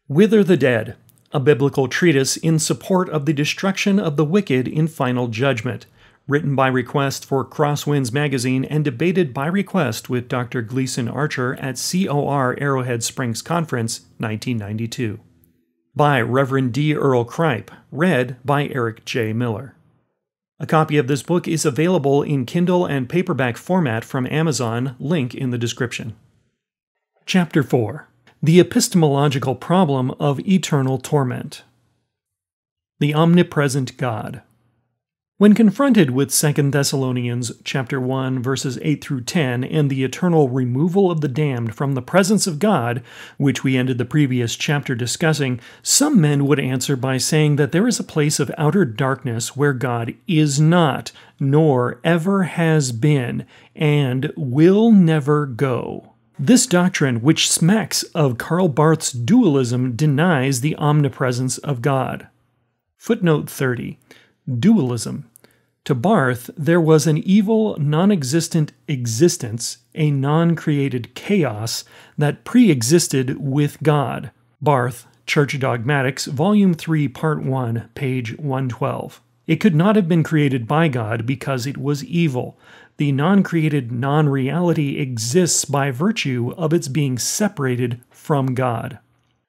Whither the Dead, a biblical treatise in support of the destruction of the wicked in final judgment, written by request for Crosswinds magazine and debated by request with Dr. Gleason Archer at COR Arrowhead Springs Conference, 1992. By Reverend D. Earl Cripe, read by Eric J. Miller. A copy of this book is available in Kindle and paperback format from Amazon, link in the description. Chapter 4. The Epistemological Problem of Eternal Torment. The Omnipresent God. When confronted with 2 Thessalonians chapter 1 verses 8 through 10 and the eternal removal of the damned from the presence of God, which we ended the previous chapter discussing, some men would answer by saying that there is a place of outer darkness where God is not, nor ever has been, and will never go. This doctrine, which smacks of Karl Barth's dualism, denies the omnipresence of God. Footnote 30. Dualism. To Barth, there was an evil, non-existent existence, a non-created chaos, that pre-existed with God. Barth, Church Dogmatics, Volume 3, Part 1, page 112. It could not have been created by God because it was evil. The non-created non-reality exists by virtue of its being separated from God.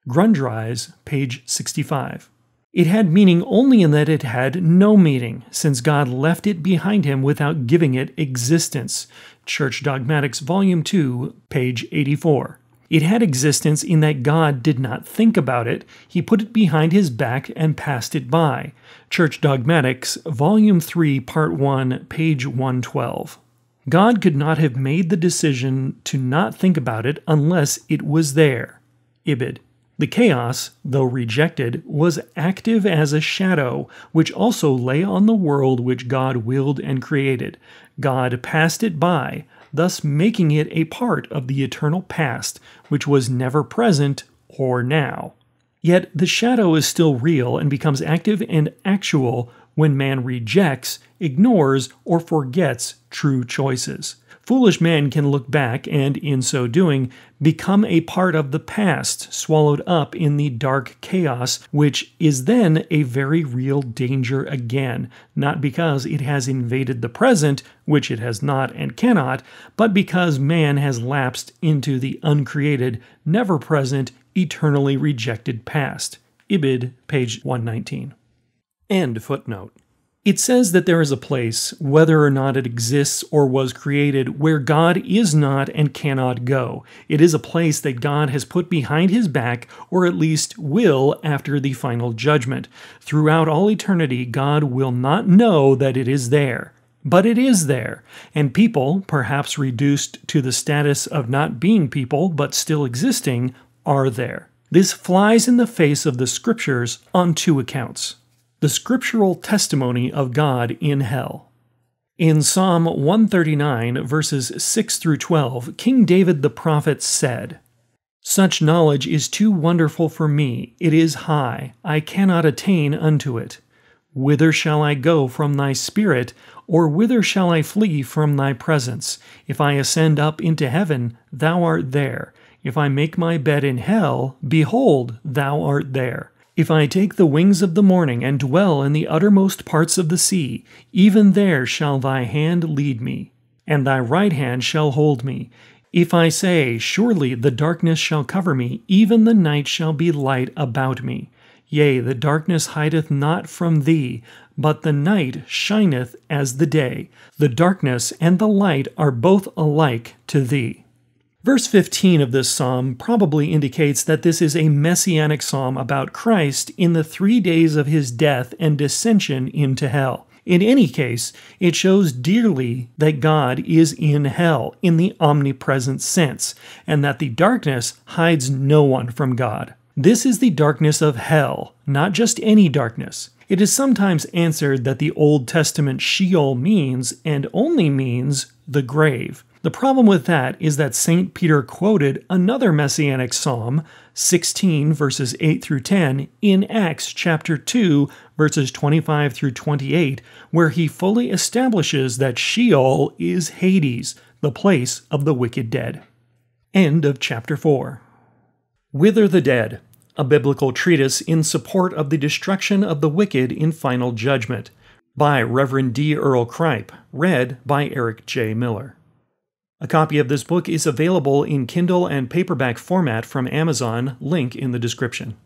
Grundrise, page 65. It had meaning only in that it had no meaning, since God left it behind him without giving it existence. Church Dogmatics, Volume 2, page 84. It had existence in that God did not think about it, he put it behind his back and passed it by. Church Dogmatics, Volume 3, Part 1, page 112. God could not have made the decision to not think about it unless it was there. Ibid. The chaos, though rejected, was active as a shadow, which also lay on the world which God willed and created. God passed it by, thus making it a part of the eternal past, which was never present or now. Yet the shadow is still real and becomes active and actual when man rejects, ignores, or forgets true choices. Foolish men can look back and, in so doing, become a part of the past, swallowed up in the dark chaos, which is then a very real danger again, not because it has invaded the present, which it has not and cannot, but because man has lapsed into the uncreated, never-present, eternally rejected past. Ibid, page 119. End footnote. It says that there is a place, whether or not it exists or was created, where God is not and cannot go. It is a place that God has put behind his back, or at least will after the final judgment. Throughout all eternity, God will not know that it is there. But it is there, and people, perhaps reduced to the status of not being people but still existing, are there. This flies in the face of the Scriptures on two accounts. The scriptural testimony of God in hell. In Psalm 139, verses 6 through 12, King David the prophet said, "Such knowledge is too wonderful for me, it is high, I cannot attain unto it. Whither shall I go from thy spirit, or whither shall I flee from thy presence? If I ascend up into heaven, thou art there. If I make my bed in hell, behold, thou art there. If I take the wings of the morning and dwell in the uttermost parts of the sea, even there shall thy hand lead me, and thy right hand shall hold me. If I say, surely the darkness shall cover me, even the night shall be light about me. Yea, the darkness hideth not from thee, but the night shineth as the day. The darkness and the light are both alike to thee." Verse 15 of this psalm probably indicates that this is a messianic psalm about Christ in the 3 days of his death and descension into hell. In any case, it shows dearly that God is in hell in the omnipresent sense, and that the darkness hides no one from God. This is the darkness of hell, not just any darkness. It is sometimes answered that the Old Testament Sheol means, and only means, the grave. The problem with that is that St. Peter quoted another messianic psalm, 16 verses 8 through 10, in Acts chapter 2 verses 25 through 28, where he fully establishes that Sheol is Hades, the place of the wicked dead. End of chapter 4. Whither the Dead, A Biblical Treatise in Support of the Destruction of the Wicked in Final Judgment, by Reverend D. Earl Cripe, read by Eric J. Miller. A copy of this book is available in Kindle and paperback format from Amazon, link in the description.